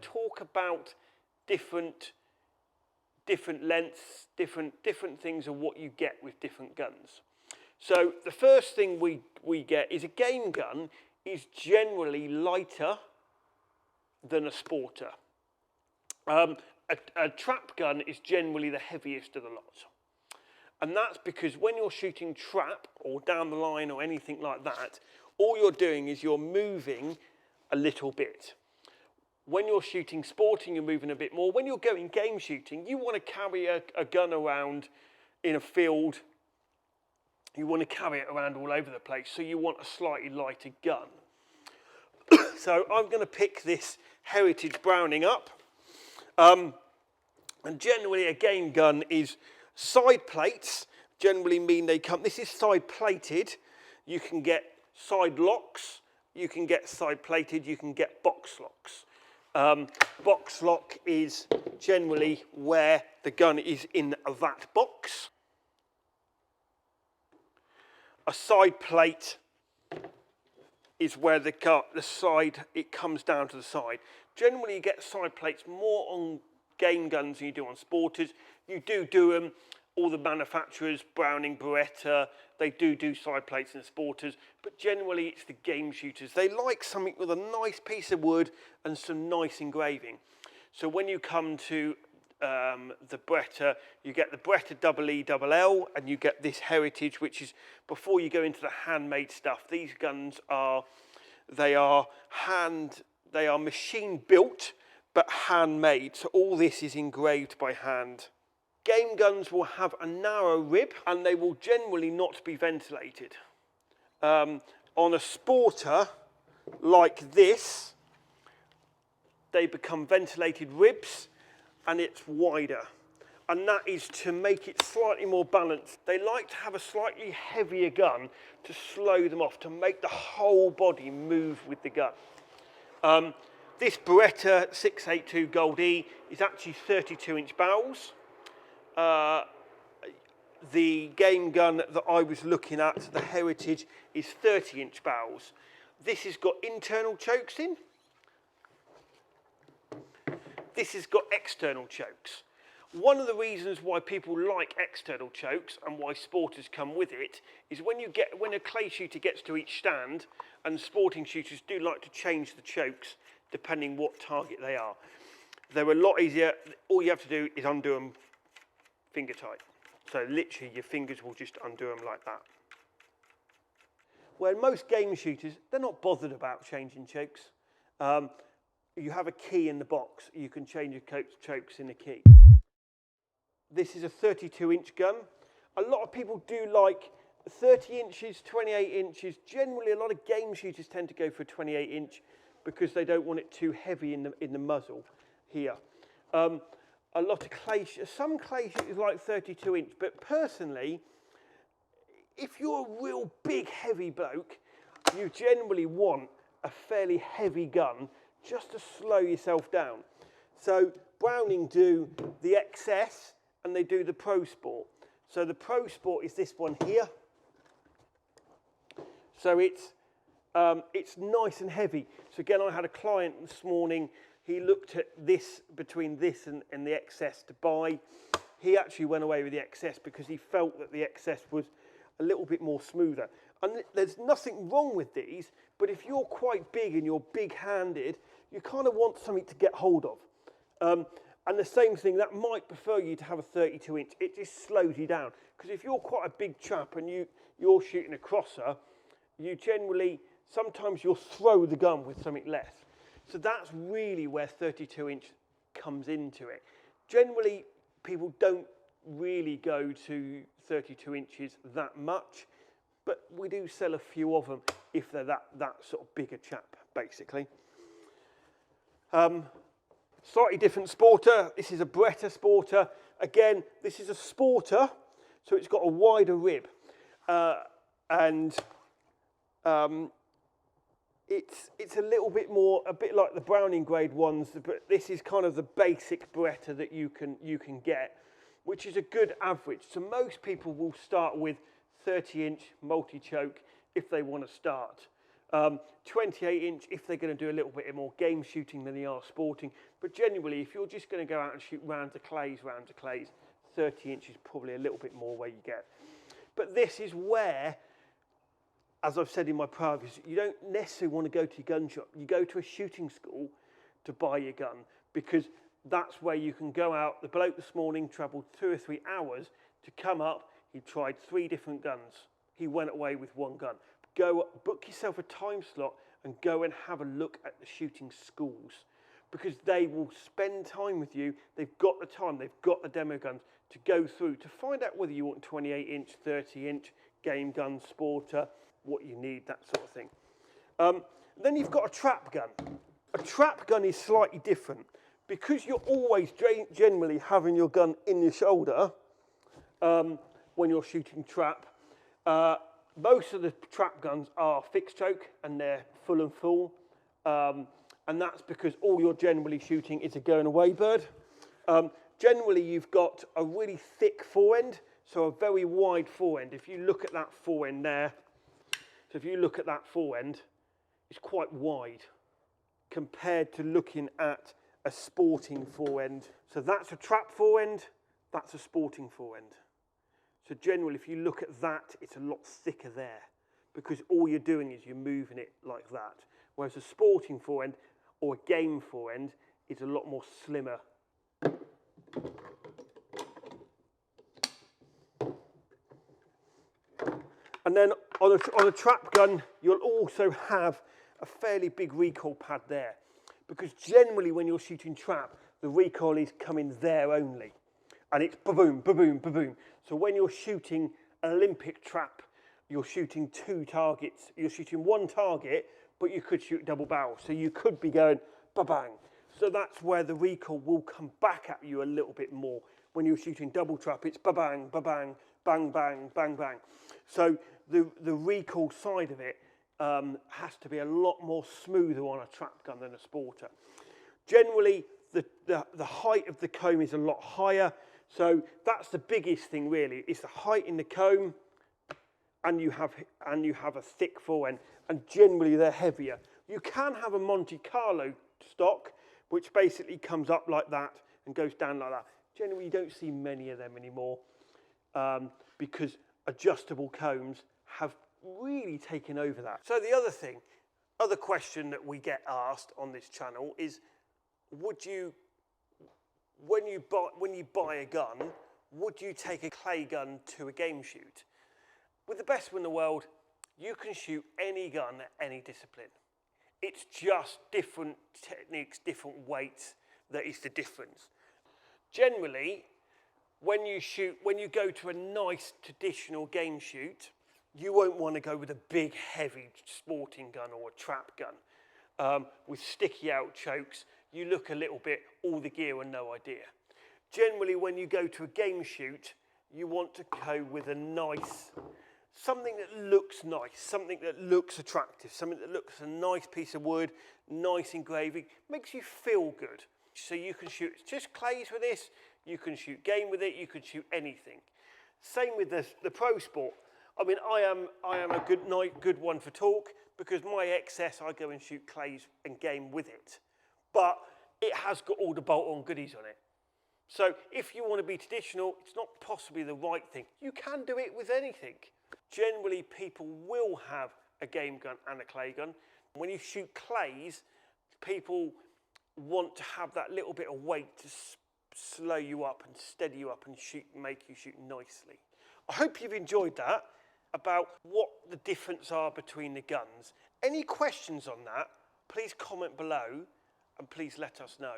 talk about different lengths, different things of what you get with different guns. So the first thing we get is a game gun is generally lighter than a sporter. A trap gun is generally the heaviest of the lot. And that's because when you're shooting trap or down the line or anything like that, all you're doing is you're moving a little bit. When you're shooting sporting, you're moving a bit more. When you're going game shooting, you want to carry a gun around in a field. You want to carry it around all over the place, so you want a slightly lighter gun. So I'm going to pick this Heritage Browning up. And generally a game gun is side plates, generally mean they come, this is side plated. You can get side locks, you can get side plated, you can get box locks. Box lock is generally where the gun is in that box. A side plate is where the side, it comes down to the side. Generally you get side plates more on game guns than you do on sporters. You do them, all the manufacturers, Browning, Bretta, they do side plates in sporters, but generally it's the game shooters. They like something with a nice piece of wood and some nice engraving. So when you come to the Bretta, you get the Bretta EELL, and you get this Heritage, which is, before you go into the handmade stuff, these guns are machine built, but handmade. So all this is engraved by hand. Game guns will have a narrow rib, and they will generally not be ventilated. On a sporter like this, they become ventilated ribs, and it's wider. And that is to make it slightly more balanced. They like to have a slightly heavier gun to slow them off, to make the whole body move with the gun. This Bretta 682 Gold E is actually 32-inch barrels. The game gun that I was looking at, the Heritage, is 30-inch barrels. This has got internal chokes in. This has got external chokes. One of the reasons why people like external chokes and why sporters come with it is when a clay shooter gets to each stand, and sporting shooters do like to change the chokes depending what target they are. They're a lot easier. All you have to do is undo them finger tight. So literally your fingers will just undo them like that. Where most game shooters, they're not bothered about changing chokes. You have a key in the box. You can change your chokes in a key. This is a 32-inch gun. A lot of people do like 30 inches, 28 inches. Generally, a lot of game shooters tend to go for a 28-inch because they don't want it too heavy in the muzzle here. A lot of some clay shooters like 32-inch, but personally, if you're a real big, heavy bloke, you generally want a fairly heavy gun just to slow yourself down. So Browning do the XS and they do the Pro Sport. So the Pro Sport is this one here. So it's nice and heavy. So again, I had a client this morning. He looked at this, between this and the XS to buy. He actually went away with the XS because he felt that the XS was a little bit more smoother. And there's nothing wrong with these, but if you're quite big and you're big-handed, you kind of want something to get hold of. And the same thing, that might prefer you to have a 32-inch. It just slows you down. Because if you're quite a big chap and you're shooting a crosser, you generally, sometimes you'll throw the gun with something less. So that's really where 32-inch comes into it. Generally, people don't really go to 32 inches that much, but we do sell a few of them if they're that sort of bigger chap, basically. Slightly different sporter. This is a Bretta Sporter. Again, this is a sporter, so it's got a wider rib. It's a little bit more, a bit like the Browning grade ones, but this is kind of the basic Bretta that you can get, which is a good average. So most people will start with 30-inch multi-choke if they want to start. 28-inch if they're going to do a little bit more game shooting than they are sporting. But generally, if you're just going to go out and shoot rounds of clays, 30 inch is probably a little bit more where you get. But this is where, as I've said in my previous, you don't necessarily want to go to your gun shop. You go to a shooting school to buy your gun, because that's where you can go out. The bloke this morning travelled 2 or 3 hours to come up. He tried 3 different guns. He went away with 1 gun. Go book yourself a time slot and go and have a look at the shooting schools, because they will spend time with you. They've got the time, they've got the demo guns to go through to find out whether you want 28-inch, 30-inch, game gun, sporter, what you need, that sort of thing. Then you've got a trap gun. A trap gun is slightly different, because you're always generally having your gun in your shoulder when you're shooting trap. Most of the trap guns are fixed choke and they're full and full. And that's because all you're generally shooting is a going away bird. Generally, you've got a really thick forend, so a very wide forend. If you look at that forend there, so if you look at that forend, it's quite wide compared to looking at a sporting forend. So that's a trap forend, that's a sporting forend. So generally, if you look at that, it's a lot thicker there, because all you're doing is you're moving it like that. Whereas a sporting forend or a game forend is a lot more slimmer. And then on a trap gun, you'll also have a fairly big recoil pad there, because generally when you're shooting trap, the recoil is coming there only. And it's ba-boom, ba-boom, ba-boom. So when you're shooting Olympic trap, you're shooting 2 targets. You're shooting 1 target, but you could shoot double barrel. So you could be going ba-bang. So that's where the recoil will come back at you a little bit more. When you're shooting double trap, it's ba-bang, ba-bang, bang, bang, bang, bang. So the recoil side of it has to be a lot more smoother on a trap gun than a sporter. Generally, the height of the comb is a lot higher. So that's the biggest thing really, is the height in the comb, and you have a thick forend, and generally they're heavier. You can have a Monte Carlo stock, which basically comes up like that and goes down like that. Generally, you don't see many of them anymore, because adjustable combs have really taken over that. So the other question that we get asked on this channel is, when you buy a gun, would you take a clay gun to a game shoot? With the best in the world, you can shoot any gun at any discipline. It's just different techniques, different weights, that is the difference. Generally, when you go to a nice traditional game shoot, you won't want to go with a big, heavy sporting gun or a trap gun with sticky out chokes. You look a little bit, all the gear and no idea. Generally, when you go to a game shoot, you want to go with a nice, something that looks nice, something that looks attractive, something that looks a nice piece of wood, nice engraving, makes you feel good. So you can shoot just clays with this, you can shoot game with it, you can shoot anything. Same with the Pro Sport. I mean, I am a good one for talk, because my XS, I go and shoot clays and game with it. But it has got all the bolt-on goodies on it. So if you want to be traditional, it's not possibly the right thing. You can do it with anything. Generally, people will have a game gun and a clay gun. When you shoot clays, people want to have that little bit of weight to slow you up and steady you up and make you shoot nicely. I hope you've enjoyed that, about what the difference are between the guns. Any questions on that, please comment below and please let us know.